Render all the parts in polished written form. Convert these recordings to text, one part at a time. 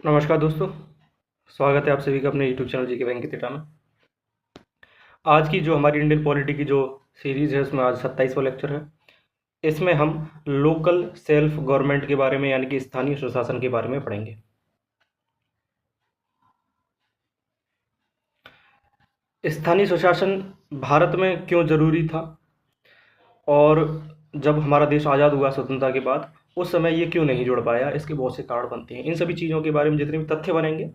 नमस्कार दोस्तों, स्वागत है आप सभी का अपने यूट्यूब चैनल जी के बैंक की तिटा में। आज की जो हमारी इंडियन पॉलिटी की जो सीरीज़ है उसमें आज 27वां लेक्चर है। इसमें हम लोकल सेल्फ गवर्नमेंट के बारे में यानी कि स्थानीय स्वशासन के बारे में पढ़ेंगे। स्थानीय स्वशासन भारत में क्यों ज़रूरी था और जब हमारा देश आज़ाद हुआ स्वतंत्रता के बाद उस समय ये क्यों नहीं जुड़ पाया, इसके बहुत से कारण बनते हैं। इन सभी चीज़ों के बारे में जितने भी तथ्य बनेंगे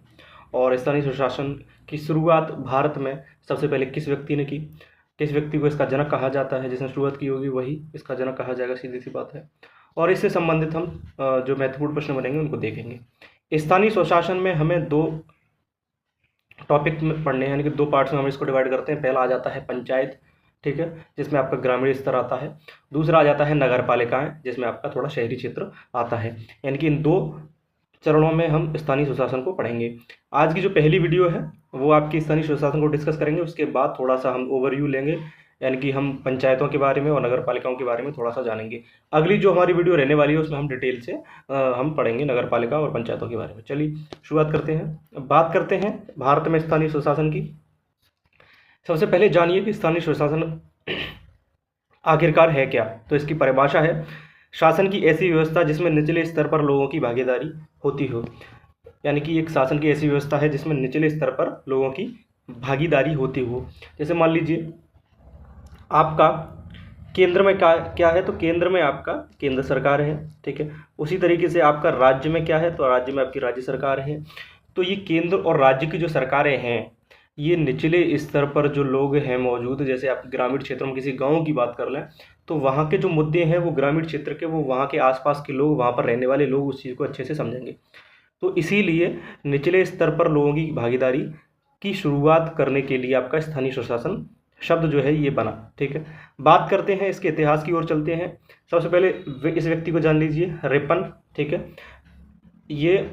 और स्थानीय स्वशासन की शुरुआत भारत में सबसे पहले किस व्यक्ति ने की, किस व्यक्ति को इसका जनक कहा जाता है, जिसने शुरुआत की होगी वही इसका जनक कहा जाएगा, सीधी सी बात है। और इससे संबंधित हम जो महत्वपूर्ण प्रश्न बनेंगे उनको देखेंगे। स्थानीय स्वशासन में हमें दो टॉपिक में पढ़ने हैं, यानी कि दो पार्ट्स में हम इसको डिवाइड करते हैं। पहला आ जाता है पंचायत, ठीक है, जिसमें आपका ग्रामीण स्तर आता है। दूसरा आ जाता है नगर पालिकाएं, जिसमें आपका थोड़ा शहरी क्षेत्र आता है। यानी कि इन दो चरणों में हम स्थानीय स्वशासन को पढ़ेंगे। आज की जो पहली वीडियो है वो आपकी स्थानीय स्वशासन को डिस्कस करेंगे, उसके बाद थोड़ा सा हम ओवरव्यू लेंगे, यानी कि हम पंचायतों के बारे में और नगर पालिकाओं के बारे में थोड़ा सा जानेंगे। अगली जो हमारी वीडियो रहने वाली है उसमें हम डिटेल से हम पढ़ेंगे नगर पालिका और पंचायतों के बारे में। चलिए शुरुआत करते हैं। बात करते हैं भारत में स्थानीय स्वशासन की। सबसे पहले जानिए कि स्थानीय स्वशासन आखिरकार है क्या। तो इसकी परिभाषा है शासन की ऐसी व्यवस्था जिसमें निचले स्तर पर लोगों की भागीदारी होती हो। यानी कि एक शासन की ऐसी व्यवस्था है जिसमें निचले स्तर पर लोगों की भागीदारी होती हो। जैसे मान लीजिए आपका केंद्र में क्या क्या है, तो केंद्र में आपका केंद्र सरकार है, ठीक है। उसी तरीके से आपका राज्य में क्या है, तो राज्य में आपकी राज्य सरकार है। तो ये केंद्र और राज्य की जो सरकारें हैं ये निचले स्तर पर जो लोग हैं मौजूद, जैसे आप ग्रामीण क्षेत्रों में किसी गांव की बात कर लें तो वहाँ के जो मुद्दे हैं वो ग्रामीण क्षेत्र के, वो वहाँ के आसपास के लोग, वहाँ पर रहने वाले लोग उस चीज़ को अच्छे से समझेंगे। तो इसीलिए निचले स्तर पर लोगों की भागीदारी की शुरुआत करने के लिए आपका स्थानीय स्वशासन शब्द जो है ये बना, ठीक है। बात करते हैं इसके इतिहास की ओर चलते हैं। सबसे पहले इस व्यक्ति को जान लीजिए, रिपन, ठीक है। ये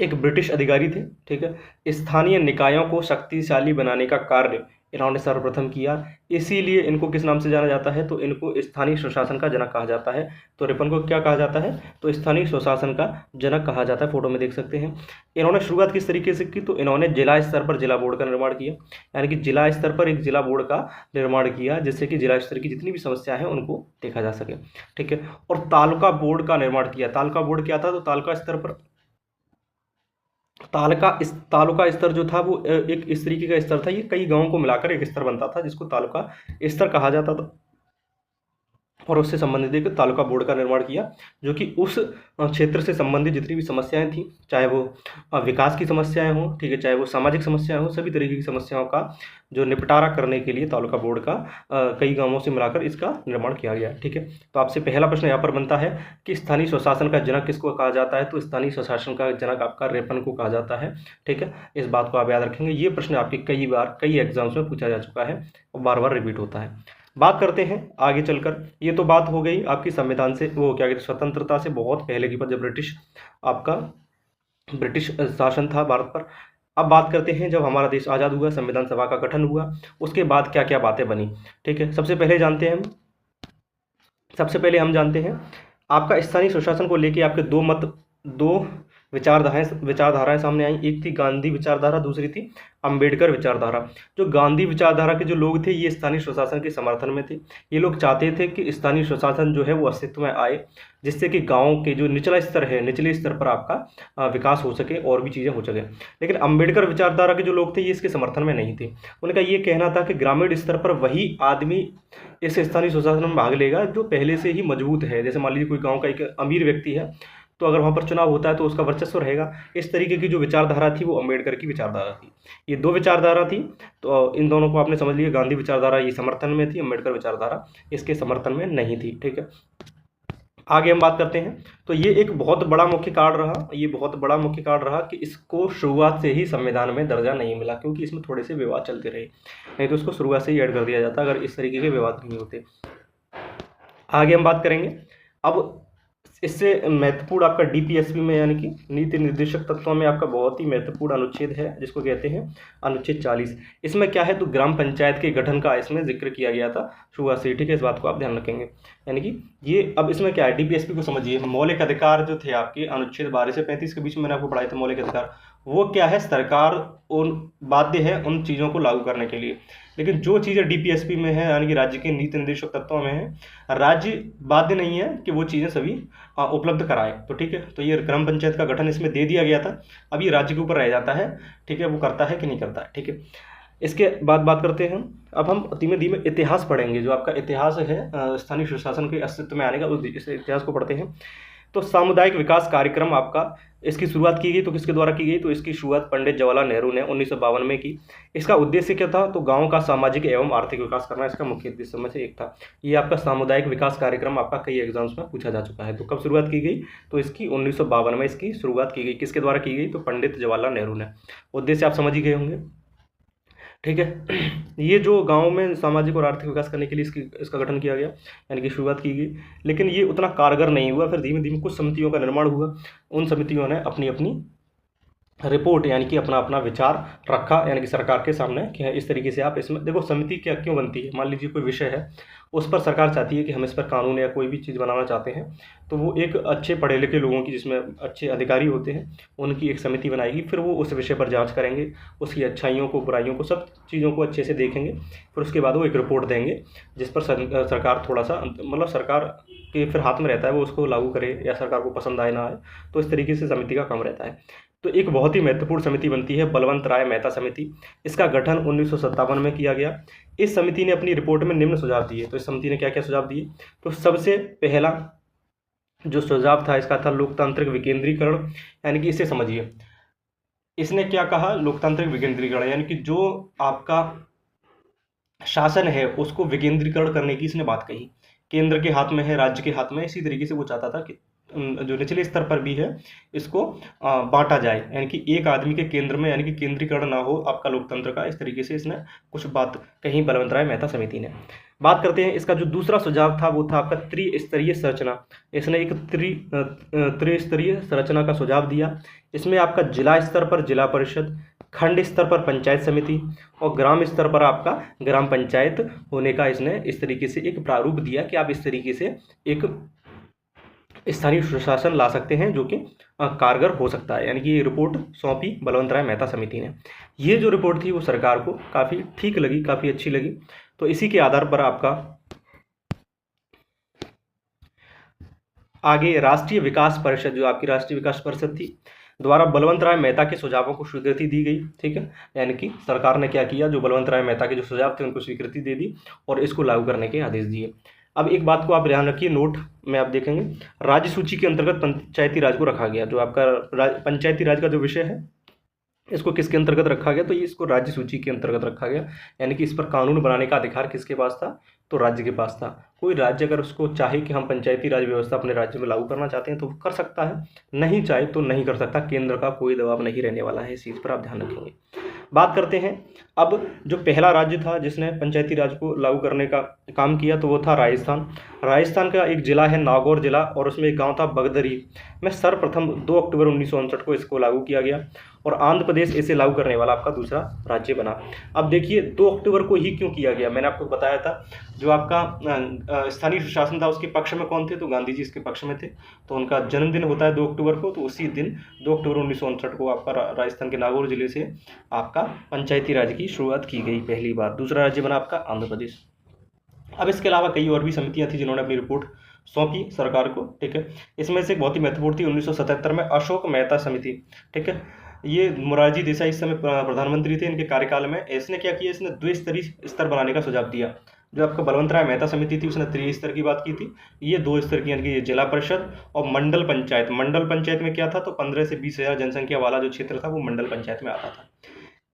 एक ब्रिटिश अधिकारी थे, ठीक है। स्थानीय निकायों को शक्तिशाली बनाने का कार्य इन्होंने सर्वप्रथम किया, इसीलिए इनको किस नाम से जाना जाता है, तो इनको स्थानीय स्वशासन का जनक कहा जाता है। तो रिपन को क्या कहा जाता है, तो स्थानीय स्वशासन का जनक कहा जाता है। फोटो में देख सकते हैं। इन्होंने शुरुआत किस तरीके से की, तो इन्होंने जिला स्तर पर जिला बोर्ड का निर्माण किया, यानी कि जिला स्तर पर एक जिला बोर्ड का निर्माण किया जिससे कि जिला स्तर की जितनी भी समस्या है उनको देखा जा सके, ठीक है। और तालुका बोर्ड का निर्माण किया। तालुका बोर्ड क्या था, तो तालुका स्तर पर तालुका स्तर जो था वो एक इस तरीके का स्तर था, ये कई गांवों को मिलाकर एक स्तर बनता था जिसको तालुका स्तर कहा जाता था। और उससे संबंधित एक तालुका बोर्ड का निर्माण किया जो कि उस क्षेत्र से संबंधित जितनी भी समस्याएं थी, चाहे वो विकास की समस्याएं हों, ठीक है, चाहे वो सामाजिक समस्याएं हों, सभी तरीके की समस्याओं का जो निपटारा करने के लिए तालुका बोर्ड का कई गांवों से मिलाकर इसका निर्माण किया गया, ठीक है। तो आपसे पहला प्रश्न यहाँ पर बनता है कि स्थानीय स्वशासन का जनक किसको कहा जाता है, तो स्थानीय स्वशासन का जनक आपका रेपन को कहा जाता है, ठीक है। इस बात को आप याद रखेंगे। ये प्रश्न आपके कई बार कई एग्जाम्स में पूछा जा चुका है और बार बार रिपीट होता है। बात करते हैं आगे चलकर। ये तो बात हो गई आपकी संविधान से, वो क्या कहते हैं, स्वतंत्रता से बहुत पहले की, पर जब ब्रिटिश शासन था भारत पर। अब बात करते हैं जब हमारा देश आज़ाद हुआ, संविधान सभा का गठन हुआ, उसके बाद क्या क्या बातें बनी, ठीक है। सबसे पहले हम जानते हैं आपका स्थानीय स्वशासन को लेके आपके दो विचारधाराएं सामने आई। एक थी गांधी विचारधारा, दूसरी थी अंबेडकर विचारधारा। जो गांधी विचारधारा के जो लोग थे ये स्थानीय स्वशासन के समर्थन में थे। ये लोग चाहते थे कि स्थानीय स्वशासन जो है वो अस्तित्व में आए, जिससे कि गांव के जो निचला स्तर है, निचले स्तर पर आपका विकास हो सके और भी चीज़ें हो सके। लेकिन अंबेडकर विचारधारा के जो लोग थे ये इसके समर्थन में नहीं थे। उनका ये कहना था कि ग्रामीण स्तर पर वही आदमी इस स्थानीय स्वशासन में भाग लेगा जो पहले से ही मजबूत है। जैसे मान लीजिए कोई गाँव का एक अमीर व्यक्ति है, तो अगर वहाँ पर चुनाव होता है तो उसका वर्चस्व रहेगा। इस तरीके की जो विचारधारा थी वो अंबेडकर की विचारधारा थी। ये दो विचारधारा थी, तो इन दोनों को आपने समझ लिया। गांधी विचारधारा ये समर्थन में थी, अंबेडकर विचारधारा इसके समर्थन में नहीं थी, ठीक है। आगे हम बात करते हैं। तो ये एक बहुत बड़ा मुख्य कारण रहा कि इसको शुरुआत से ही संविधान में दर्जा नहीं मिला, क्योंकि इसमें थोड़े से विवाद चलते रहे, नहीं तो इसको शुरुआत से ही ऐड कर दिया जाता अगर इस तरीके के विवाद नहीं होते। आगे हम बात करेंगे अब इससे महत्वपूर्ण आपका डीपीएसपी में यानी कि नीति निर्देशक तत्वों में आपका बहुत ही महत्वपूर्ण अनुच्छेद है जिसको कहते हैं अनुच्छेद 40। इसमें क्या है तो ग्राम पंचायत के गठन का इसमें जिक्र किया गया था शुरुआत से, ठीक है, इस बात को आप ध्यान रखेंगे। यानी कि ये अब इसमें क्या है, डीपीएसपी को समझिए। मौलिक अधिकार जो थे आपके अनुच्छेद 12 से 35 के बीच में मैंने आपको पढ़ाए थे मौलिक अधिकार, वो क्या है, सरकार उन बाध्य है उन चीज़ों को लागू करने के लिए। लेकिन जो चीज़ें डीपीएसपी में है यानी कि राज्य के नीति निर्देशक तत्वों में है, राज्य बाध्य नहीं है कि वो चीज़ें सभी उपलब्ध कराए। तो ठीक है, तो ये ग्राम पंचायत का गठन इसमें दे दिया गया था, अब ये राज्य के ऊपर रह जाता है, ठीक है, वो करता है कि नहीं करता है, ठीक है। इसके बाद बात करते हैं, अब हम धीमे धीमे इतिहास पढ़ेंगे, जो आपका इतिहास है स्थानीय स्वशासन के अस्तित्व में आने का, उस इस इतिहास को पढ़ते हैं। तो सामुदायिक विकास कार्यक्रम आपका इसकी शुरुआत की गई, तो किसके द्वारा की गई, तो इसकी शुरुआत पंडित जवाहरलाल नेहरू ने 1952 में की। इसका उद्देश्य क्या था, तो गांव का सामाजिक एवं आर्थिक विकास करना इसका मुख्य उद्देश्य में से एक था। ये आपका सामुदायिक विकास कार्यक्रम आपका कई एग्जाम्स में पूछा जा चुका है। तो कब शुरुआत की गई, तो इसकी 1952 में इसकी शुरुआत की गई। किसके द्वारा की गई, तो पंडित जवाहरलाल नेहरू ने। उद्देश्य आप समझ ही गए होंगे, ठीक है। ये जो गांव में सामाजिक और आर्थिक विकास करने के लिए इसका गठन किया गया, यानी कि शुरुआत की गई, लेकिन ये उतना कारगर नहीं हुआ। फिर धीमे धीमे कुछ समितियों का निर्माण हुआ, उन समितियों ने अपनी अपनी रिपोर्ट यानी कि अपना अपना विचार रखा, यानी कि सरकार के सामने कि इस तरीके से आप इसमें देखो। समिति क्या क्यों बनती है, मान लीजिए कोई विषय है, उस पर सरकार चाहती है कि हम इस पर कानून या कोई भी चीज़ बनाना चाहते हैं, तो वो एक अच्छे पढ़े लिखे लोगों की, जिसमें अच्छे अधिकारी होते हैं, उनकी एक समिति बनाएगी। फिर वो उस विषय पर जांच करेंगे, उसकी अच्छाइयों को बुराइयों को सब चीज़ों को अच्छे से देखेंगे। फिर उसके बाद वो एक रिपोर्ट देंगे जिस पर सरकार थोड़ा सा मतलब सरकार के फिर हाथ में रहता है वो उसको लागू करे या सरकार को पसंद आए ना आए। तो इस तरीके से समिति का काम रहता है। तो एक बहुत ही महत्वपूर्ण समिति बनती है बलवंत राय मेहता समिति। इसका गठन 1957 में किया गया। इस समिति ने अपनी रिपोर्ट में निम्न सुझाव दिए। तो इस समिति ने क्या क्या सुझाव दिए, तो सबसे पहला जो सुझाव था इसका था लोकतांत्रिक विकेंद्रीकरण, यानी कि इसे समझिए। इसने क्या कहा, लोकतांत्रिक विकेंद्रीकरण, यानी कि जो आपका शासन है उसको विकेंद्रीकरण करने की इसने बात कही। केंद्र के हाथ में है, राज्य के हाथ में, इसी तरीके से वो चाहता था कि जो निचले स्तर पर भी है इसको बांटा जाए, यानी कि एक आदमी के केंद्र में, यानी कि केंद्रीकरण ना हो आपका लोकतंत्र का। इस तरीके से इसने कुछ बात कही बलवंत राय मेहता समिति ने। बात करते हैं इसका जो दूसरा सुझाव था वो था आपका त्रिस्तरीय संरचना। इसने एक त्रिस्तरीय संरचना का सुझाव दिया। इसमें आपका जिला स्तर पर जिला परिषद, खंड स्तर पर पंचायत समिति और ग्राम स्तर पर आपका ग्राम पंचायत होने का इसने इस तरीके से एक प्रारूप दिया कि आप इस तरीके से एक स्थानीय सुशासन ला सकते हैं जो कि कारगर हो सकता है। यानी कि ये रिपोर्ट सौंपी बलवंत राय मेहता समिति ने। ये जो रिपोर्ट थी वो सरकार को काफ़ी ठीक लगी, काफ़ी अच्छी लगी। तो इसी के आधार पर आपका आगे राष्ट्रीय विकास परिषद, जो आपकी राष्ट्रीय विकास परिषद थी, द्वारा बलवंत राय मेहता के सुझावों को स्वीकृति दी गई। ठीक है, यानी कि सरकार ने क्या किया, जो बलवंत राय मेहता के जो सुझाव थे उनको स्वीकृति दे दी और इसको लागू करने के आदेश दिए। अब एक बात को आप ध्यान रखिए, नोट में आप देखेंगे राज्य सूची के अंतर्गत पंचायती राज को रखा गया। जो आपका पंचायती राज का जो विषय है इसको किसके अंतर्गत रखा गया, तो ये इसको राज्य सूची के अंतर्गत रखा गया। यानी कि इस पर कानून बनाने का अधिकार किसके पास था, तो राज्य के पास था। कोई राज्य अगर उसको चाहे कि हम पंचायती राज व्यवस्था अपने राज्य में लागू करना चाहते हैं तो वो कर सकता है, नहीं चाहे तो नहीं कर सकता। केंद्र का कोई दबाव नहीं रहने वाला है, इस चीज़ पर आप ध्यान रखेंगे। बात करते हैं अब जो पहला राज्य था जिसने पंचायती राज को लागू करने का काम किया तो वो था राजस्थान। राजस्थान का एक जिला है नागौर जिला और उसमें एक गांव था बगदरी में सर्वप्रथम 2 अक्टूबर 1959 को इसको लागू किया गया और आंध्र प्रदेश इसे लागू करने वाला आपका दूसरा राज्य बना। अब देखिए 2 अक्टूबर को ही क्यों किया गया, मैंने आपको बताया था जो आपका स्थानीय सुशासन था उसके पक्ष में कौन थे, तो गांधी जी इसके पक्ष में थे। तो उनका जन्मदिन होता है 2 अक्टूबर को, तो उसी दिन 2 अक्टूबर 1959 को आपका राजस्थान के नागौर जिले से आपका पंचायती राज की शुरुआत की गई पहली बार। दूसरा राज्य बना आपका आंध्र प्रदेश। अब इसके अलावा कई और भी समितियां थी जिन्होंने अपनी रिपोर्ट सौंपी सरकार को। ठीक है, इसमें से एक बहुत ही महत्वपूर्ण थी 1977 में अशोक मेहता समिति। ठीक है, ये मोरारजी देसाई इस समय प्रधानमंत्री थे, इनके कार्यकाल में इसने क्या किया, इसने द्विस्तरीय स्तर बनाने का सुझाव दिया। जो आपका बलवंत राय मेहता समिति थी उसने त्रिस्तर की बात की थी, ये 2 स्तर की, यानी कि ये जिला परिषद और मंडल पंचायत। मंडल पंचायत में क्या था, तो 15 से 20 हज़ार जनसंख्या वाला जो क्षेत्र था वो मंडल पंचायत में आता था।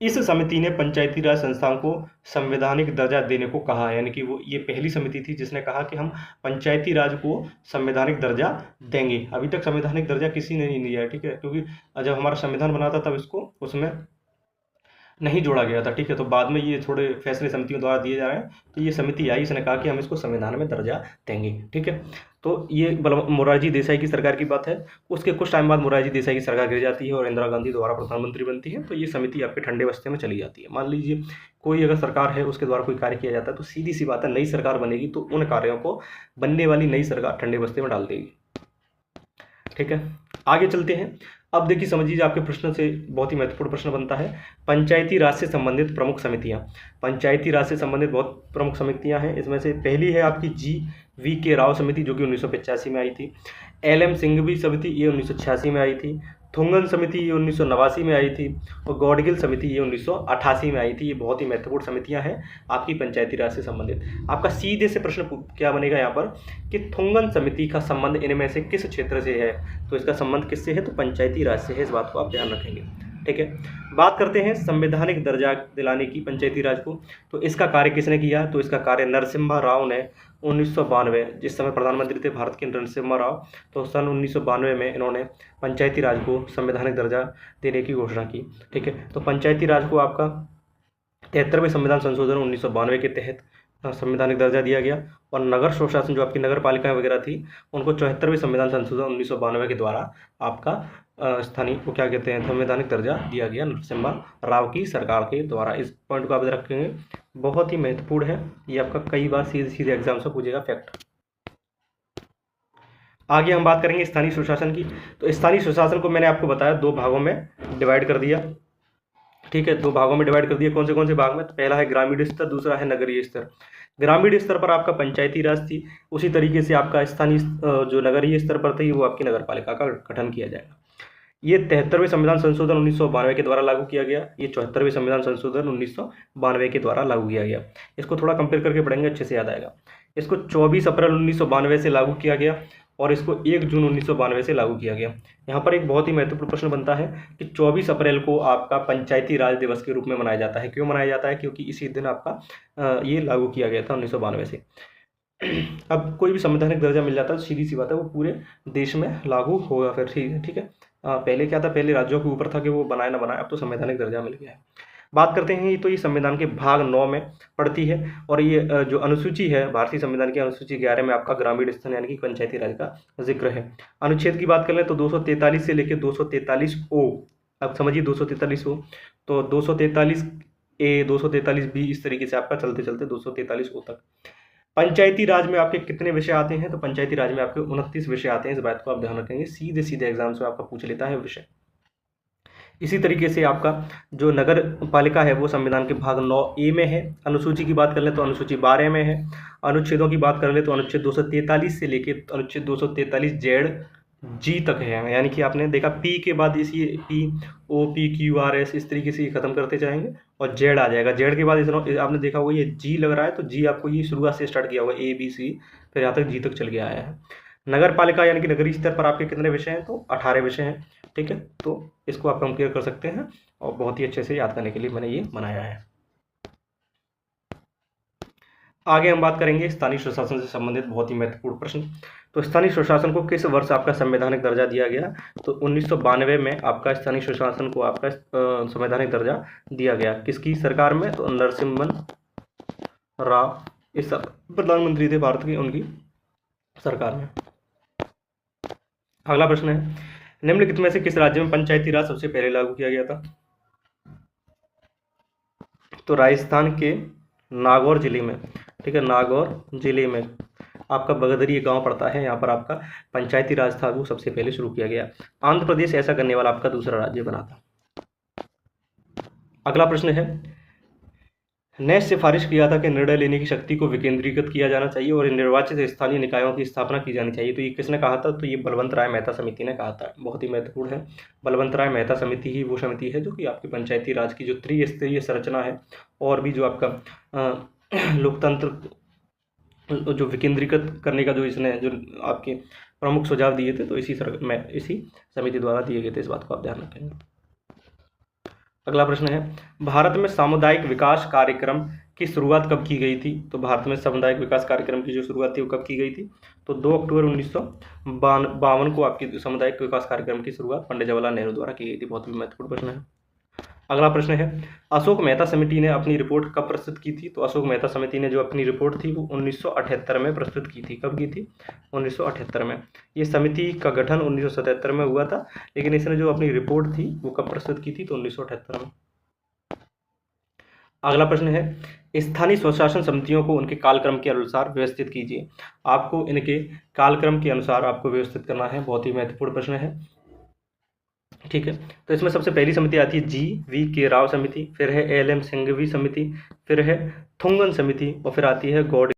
इस समिति ने पंचायती राज संस्थाओं को संवैधानिक दर्जा देने को कहा, यानी कि वो ये पहली समिति थी जिसने कहा कि हम पंचायती राज को संवैधानिक दर्जा देंगे। अभी तक संवैधानिक दर्जा किसी ने नहीं दिया है। ठीक है, क्योंकि जब हमारा संविधान बना था तब इसको उसमें नहीं जोड़ा गया था। ठीक है, तो बाद में ये थोड़े फैसले समितियों द्वारा दिए जा रहे हैं। तो ये समिति आई, इसने कहा कि हम इसको संविधान में दर्जा देंगे। ठीक है, तो ये मोरारजी देसाई की सरकार की बात है। उसके कुछ टाइम बाद मोरारजी देसाई की सरकार गिर जाती है और इंदिरा गांधी दोबारा प्रधानमंत्री बनती है, तो ये समिति आपके ठंडे बस्ते में चली जाती है। मान लीजिए कोई अगर सरकार है, उसके द्वारा कोई कार्य किया जाता है, तो सीधी सी बात है, नई सरकार बनेगी तो उन कार्यों को बनने वाली नई सरकार ठंडे बस्ते में डाल देगी। ठीक है, आगे चलते हैं। अब देखिए, समझिए, आपके प्रश्न से बहुत ही महत्वपूर्ण प्रश्न बनता है, पंचायती राज से संबंधित प्रमुख समितियां। पंचायती राज से संबंधित बहुत प्रमुख समितियां हैं। इसमें से पहली है आपकी GV.K. राव समिति, जो कि 1985 में आई थी। LM सिंघवी समिति, ये 1986 में आई थी। थुंगन समिति, ये 1989 में आई थी। और गौडगिल समिति, ये 1988 में आई थी। ये बहुत ही महत्वपूर्ण समितियां हैं आपकी पंचायती राज से संबंधित। आपका सीधे से प्रश्न क्या बनेगा यहाँ पर कि थुंगन समिति का संबंध इनमें से किस क्षेत्र से है? तो इसका संबंध किससे है? तो पंचायती राज से है। इस बात को आप ध्यान रखेंगे। ठीक है, बात करते हैं संवैधानिक दर्जा दिलाने की पंचायती राज को। तो इसका कार्य किसने किया? तो इसका कार्य नरसिम्हा राव ने 1992, जिस समय प्रधानमंत्री थे भारत के नरसिम्हा राव, तो सन 1992 में इन्होंने पंचायती राज को संवैधानिक दर्जा देने की घोषणा की। ठीक है, तो पंचायती राज को आपका 73वें संविधान संशोधन 1992 के तहत संवैधानिक दर्जा दिया गया। और नगर स्वशासन, जो आपकी नगर पालिकाएं वगैरह थी, उनको 74वें संविधान संशोधन 1992 के द्वारा आपका स्थानीय को क्या कहते हैं, संवैधानिक दर्जा दिया गया नरसिम्हा राव की सरकार के द्वारा। इस पॉइंट को आप रखेंगे, बहुत ही महत्वपूर्ण है। ये आपका कई बार सीधे सीधे एग्जाम से पूछेगा फैक्ट। आगे हम बात करेंगे स्थानीय स्वशासन की। तो स्थानीय स्वशासन को मैंने आपको बताया 2 भागों में डिवाइड कर दिया। ठीक है, 2 भागों में डिवाइड कर दिया। कौन से भाग में? तो पहला है ग्रामीण स्तर, दूसरा है नगरीय स्तर। ग्रामीण स्तर पर आपका पंचायती राज थी, उसी तरीके से आपका स्थानीय जो नगरीय स्तर पर थी वो आपकी नगर पालिका का गठन किया जाएगा। ये 73वें संविधान संशोधन 1992 के द्वारा लागू किया गया। ये 74वें संविधान संशोधन 1992 के द्वारा लागू किया गया। इसको थोड़ा कंपेयर करके पढ़ेंगे, अच्छे से याद आएगा। इसको 24 अप्रैल 1992 से लागू किया गया और इसको 1 जून 1992 से लागू किया गया। यहाँ पर एक बहुत ही महत्वपूर्ण प्रश्न बनता है कि 24 अप्रैल को आपका पंचायती राज दिवस के रूप में मनाया जाता है। क्यों मनाया जाता है? क्योंकि इसी दिन आपका ये लागू किया गया था 1992 से। अब कोई भी संवैधानिक दर्जा मिल जाता है तो सीधी सी बात है, वो पूरे देश में लागू होगा फिर। ठीक है, पहले क्या था, पहले राज्यों के ऊपर था कि वो बनाए ना बनाए, अब तो संवैधानिक दर्जा मिल गया है। बात करते हैं, तो ये संविधान के भाग 9 में पड़ती है। और ये जो अनुसूची है भारतीय संविधान की, अनुसूची 11 में आपका ग्रामीण स्तर यानी कि पंचायती राज का जिक्र है। अनुच्छेद की बात कर लें तो 243 से लेकर 243O, अब समझिए 243O, तो 243A, 243B, इस तरीके से आपका चलते चलते 243O तक। पंचायती राज में आपके कितने विषय आते हैं? तो पंचायती राज में आपके 29 विषय आते हैं। इस बात को आप ध्यान रखेंगे, सीधे सीधे एग्जाम से आपका पूछ लेता है विषय। इसी तरीके से आपका जो नगर पालिका है वो संविधान के भाग 9A में है। अनुसूची की बात कर ले तो अनुसूची 12 में है। अनुच्छेदों की बात कर ले तो अनुच्छेद 243 से लेकर अनुच्छेद 243Z-G तक है। यानी कि आपने देखा P के बाद इसी POPQRS इस तरीके से खत्म करते जाएंगे और Z आ जाएगा। Z के बाद आपने देखा होगा ये G लग रहा है, तो G आपको ये शुरुआत से स्टार्ट किया हुआ A B C, फिर यहाँ तक G तक चल के आया है। नगर पालिका यानी कि नगरीय स्तर पर आपके कितने विषय हैं? तो 18 विषय हैं। ठीक है, तो इसको आप कंपेयर कर सकते हैं और बहुत ही अच्छे से याद करने के लिए मैंने ये बनाया है। आगे हम बात करेंगे स्थानीय स्वशासन से संबंधित बहुत ही महत्वपूर्ण प्रश्न। तो स्थानीय स्वशासन को किस वर्ष आपका संवैधानिक दर्जा दिया गया? तो 1992 में आपका स्थानीय स्वशासन को आपका संवैधानिक दर्जा दिया गया। किसकी सरकार में? तो नरसिम्हा राव इस प्रधानमंत्री थे भारत के, उनकी सरकार में। अगला प्रश्न है, निम्नलिखित में से किस राज्य में पंचायती राज सबसे पहले लागू किया गया था? तो राजस्थान के नागौर जिले में। ठीक है, नागौर जिले में आपका बगदरी गांव पड़ता है, यहाँ पर आपका पंचायती राज था वो सबसे पहले शुरू किया गया। आंध्र प्रदेश ऐसा करने वाला आपका दूसरा राज्य बना था। अगला प्रश्न है, ने सिफारिश किया था कि निर्णय लेने की शक्ति को विकेंद्रीकृत किया जाना चाहिए और निर्वाचित स्थानीय निकायों की स्थापना की जानी चाहिए। तो ये किसने कहा था? तो ये बलवंत राय मेहता समिति ने कहा था। बहुत ही महत्वपूर्ण है, बलवंत राय मेहता समिति ही वो समिति है जो कि आपकी पंचायती राज की जो त्रिस्तरीय संरचना है और भी जो आपका लोकतंत्र जो विकेंद्रीकृत करने का जो इसने जो आपके प्रमुख सुझाव दिए थे, तो इसी समिति द्वारा दिए गए थे। इस बात को आप ध्यान रखेंगे। अगला प्रश्न है, भारत में सामुदायिक विकास कार्यक्रम की शुरुआत कब की गई थी? तो भारत में सामुदायिक विकास कार्यक्रम की जो शुरुआत थी वो कब की गई थी? तो 2 अक्टूबर 1952 को आपकी सामुदायिक विकास कार्यक्रम की शुरुआत पंडित जवाहरलाल नेहरू द्वारा की गई थी। बहुत ही महत्वपूर्ण प्रश्न है। अगला प्रश्न है, अशोक मेहता समिति ने अपनी रिपोर्ट कब प्रस्तुत की थी? तो अशोक मेहता समिति ने जो अपनी रिपोर्ट थी वो 1978 में प्रस्तुत की थी। कब की थी? 1978 में। ये समिति का गठन 1977 में हुआ था, लेकिन इसने जो अपनी रिपोर्ट थी वो कब प्रस्तुत की थी? तो 1978 में। अगला प्रश्न है, स्थानीय स्वशासन समितियों को उनके कालक्रम के अनुसार व्यवस्थित कीजिए। आपको इनके कालक्रम के अनुसार आपको व्यवस्थित करना है, बहुत ही महत्वपूर्ण प्रश्न है। ठीक है, तो इसमें सबसे पहली समिति आती है GV राव समिति, फिर है LM सिंघवी समिति, फिर है थुंगन समिति और फिर आती है गौड़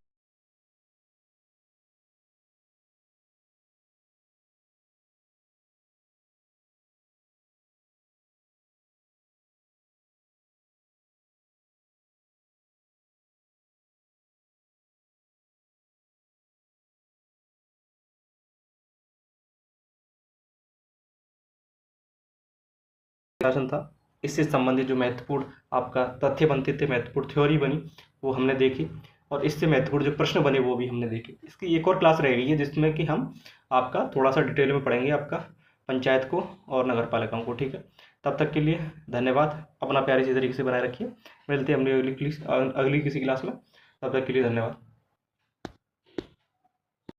शासन था। इससे संबंधित जो महत्वपूर्ण आपका तथ्य बनते थे, महत्वपूर्ण थ्योरी बनी, वो हमने देखी और इससे महत्वपूर्ण जो प्रश्न बने वो भी हमने देखे। इसकी एक और क्लास रह गई है जिसमें कि हम आपका थोड़ा सा डिटेल में पढ़ेंगे आपका पंचायत को और नगर पालिकाओं को। ठीक है, तब तक के लिए धन्यवाद। अपना प्यार इसी तरीके से बनाए रखिए। मिलते हैं अपनी अगली किसी क्लास में। तब तक के लिए धन्यवाद।